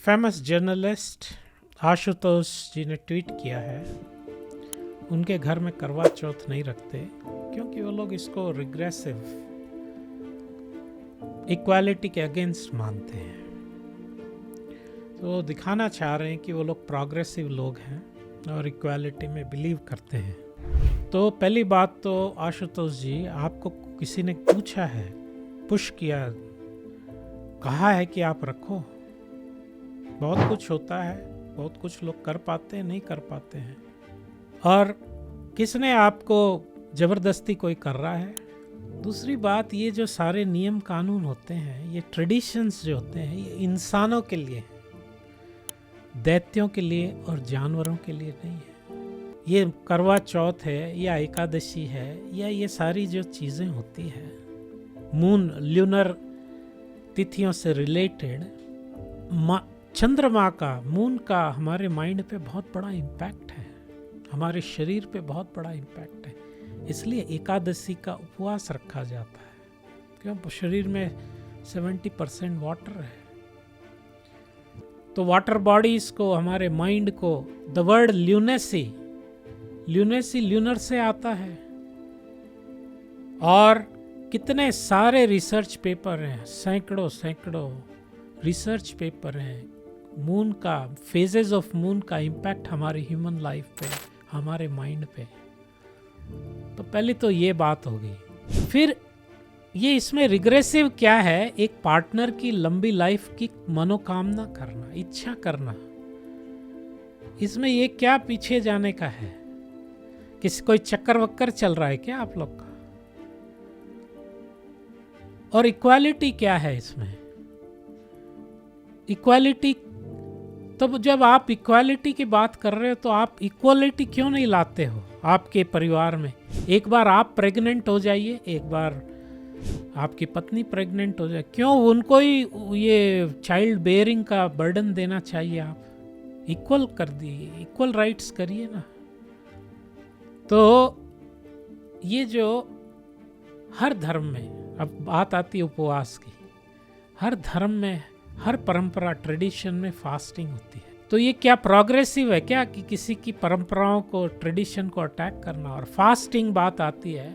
Famous journalist Ashutosh जी ने tweet किया है, उनके घर में करवा चौथ नहीं रखते क्योंकि वो लोग इसको रिग्रेसिव इक्वालिटी के अगेंस्ट मानते हैं। तो वो दिखाना चाह रहे हैं कि वो लोग प्रोग्रेसिव लोग हैं और इक्वालिटी में बिलीव करते हैं। तो पहली बात तो आशुतोष जी, आपको किसी ने पूछा है, पुश किया, कहा है कि आप रखो? बहुत कुछ होता है, बहुत कुछ लोग कर पाते हैं, नहीं कर पाते हैं। और किसने आपको ज़बरदस्ती कोई कर रहा है? दूसरी बात, ये जो सारे नियम कानून होते हैं, ये ट्रेडिशंस जो होते हैं, ये इंसानों के लिए हैं, दैत्यों के लिए और जानवरों के लिए नहीं है। ये करवा चौथ है या एकादशी है या ये सारी जो चीज़ें होती है मून ल्यूनर तिथियों से रिलेटेड, चंद्रमा का, मून का हमारे माइंड पे बहुत बड़ा इम्पैक्ट है, हमारे शरीर पे बहुत बड़ा इम्पैक्ट है। इसलिए एकादशी का उपवास रखा जाता है, क्यों? शरीर में 70% वाटर है। तो वाटर बॉडीज को, हमारे माइंड को, the word lunacy, lunacy lunar से आता है। और कितने सारे रिसर्च पेपर हैं, सैकड़ों रिसर्च पेपर हैं मून का, फेजेस ऑफ मून का इम्पैक्ट हमारी ह्यूमन लाइफ पे, हमारे माइंड पे। तो पहले तो ये बात हो गई। फिर ये इसमें रिग्रेसिव क्या है? एक पार्टनर की लंबी लाइफ की मनोकामना करना, इच्छा करना, इसमें ये क्या पीछे जाने का है? किसी कोई चक्कर वक्कर चल रहा है क्या आप लोग का? और इक्वालिटी क्या है इसमें? इक्वालिटी, तो जब आप इक्वालिटी की बात कर रहे हो तो आप इक्वालिटी क्यों नहीं लाते हो आपके परिवार में? एक बार आप प्रेग्नेंट हो जाइए, एक बार आपकी पत्नी प्रेग्नेंट हो जाए, क्यों उनको ही ये चाइल्ड बेयरिंग का बर्डन देना चाहिए? आप इक्वल कर दिए, इक्वल राइट्स करिए ना। तो ये जो हर धर्म में, अब बात आती है उपवास की, हर धर्म में, हर परंपरा, ट्रेडिशन में फास्टिंग होती है। तो ये क्या प्रोग्रेसिव है क्या कि किसी की परंपराओं को, ट्रेडिशन को अटैक करना? और फास्टिंग बात आती है,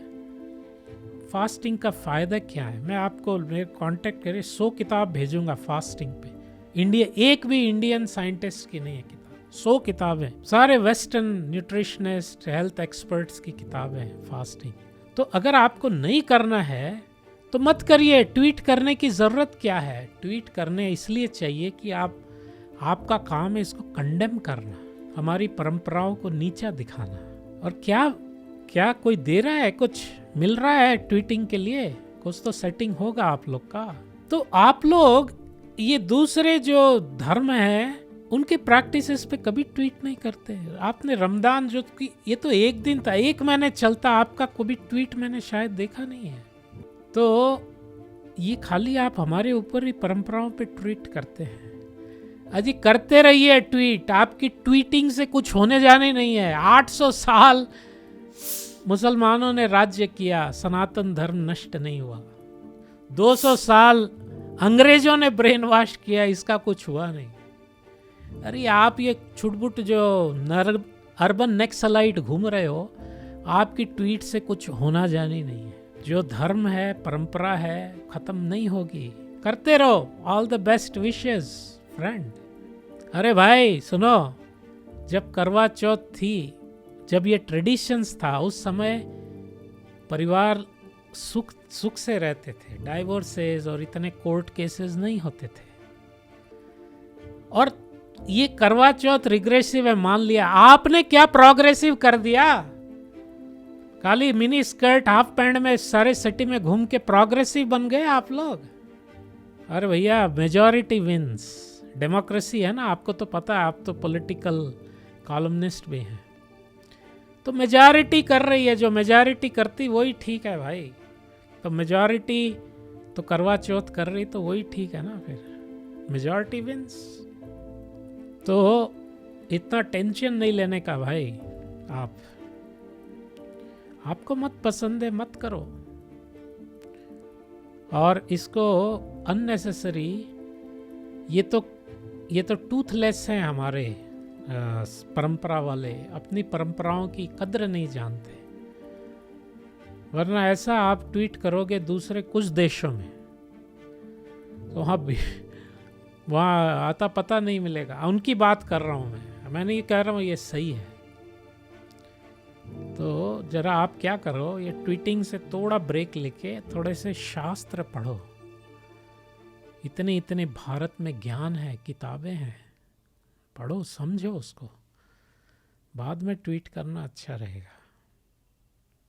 फास्टिंग का फायदा क्या है? मैं आपको, मेरे कांटेक्ट करें, 100 किताब भेजूंगा फास्टिंग पे। इंडिया, एक भी इंडियन साइंटिस्ट की नहीं है किताब, 100 किताबें, सारे वेस्टर्न न्यूट्रिशनिस्ट, हेल्थ एक्सपर्ट्स की किताबें हैं फास्टिंग। तो अगर आपको नहीं करना है तो मत करिए। ट्वीट करने की ज़रूरत क्या है? ट्वीट करने इसलिए चाहिए कि आपका काम है इसको कंडेम करना, हमारी परंपराओं को नीचा दिखाना। और क्या कोई दे रहा है, कुछ मिल रहा है ट्वीटिंग के लिए? कुछ तो सेटिंग होगा आप लोग का। तो आप लोग ये दूसरे जो धर्म है उनके प्रैक्टिसेस पे कभी ट्वीट नहीं करते। आपने रमजान जो कि ये तो एक दिन था, 1 महीने चलता, आपका कोई ट्वीट मैंने शायद देखा नहीं है। तो ये खाली आप हमारे ऊपर ही परंपराओं पे ट्वीट करते हैं। अजी करते रहिए ट्वीट, आपकी ट्वीटिंग से कुछ होने जाने नहीं है। 800 साल मुसलमानों ने राज्य किया, सनातन धर्म नष्ट नहीं हुआ। 200 साल अंग्रेजों ने ब्रेन वॉश किया, इसका कुछ हुआ नहीं। अरे आप ये छुटपुट जो अर्बन नेक्सलाइट घूम रहे हो, आपकी ट्वीट से कुछ होना जाने नहीं है। जो धर्म है, परंपरा है, खत्म नहीं होगी। करते रहो। All the best wishes friend. अरे भाई सुनो, जब करवा चौथ थी, जब ये ट्रेडिशंस था, उस समय परिवार सुख से रहते थे, डाइवोर्सेस और इतने कोर्ट केसेस नहीं होते थे। और ये करवा चौथ रिग्रेसिव है, मान लिया। आपने क्या प्रोग्रेसिव कर दिया? खाली मिनी स्कर्ट, हाफ पैंट में सारे सिटी में घूम के प्रोग्रेसिव बन गए आप लोग? अरे भैया, मेजॉरिटी विंस, डेमोक्रेसी है ना, आपको तो पता है, आप तो पॉलिटिकल कॉलमनिस्ट भी हैं। तो मेजॉरिटी कर रही है, जो मेजॉरिटी करती वही ठीक है भाई। तो मेजॉरिटी तो करवा चौथ कर रही, तो वही ठीक है ना, फिर मेजॉरिटी विंस। तो इतना टेंशन नहीं लेने का भाई। आपको मत पसंद है, मत करो। और इसको अननेसेसरी, ये तो ये तो टूथलेस हैं हमारे परंपरा वाले, अपनी परंपराओं की कद्र नहीं जानते। वरना ऐसा आप ट्वीट करोगे दूसरे कुछ देशों में तो वहाँ आता पता नहीं मिलेगा। उनकी बात कर रहा हूँ मैं नहीं कह रहा हूँ ये सही है। तो जरा आप क्या करो, ये ट्वीटिंग से थोड़ा ब्रेक लेके थोड़े से शास्त्र पढ़ो। इतने इतने भारत में ज्ञान है, किताबें हैं, पढ़ो, समझो उसको, बाद में ट्वीट करना अच्छा रहेगा।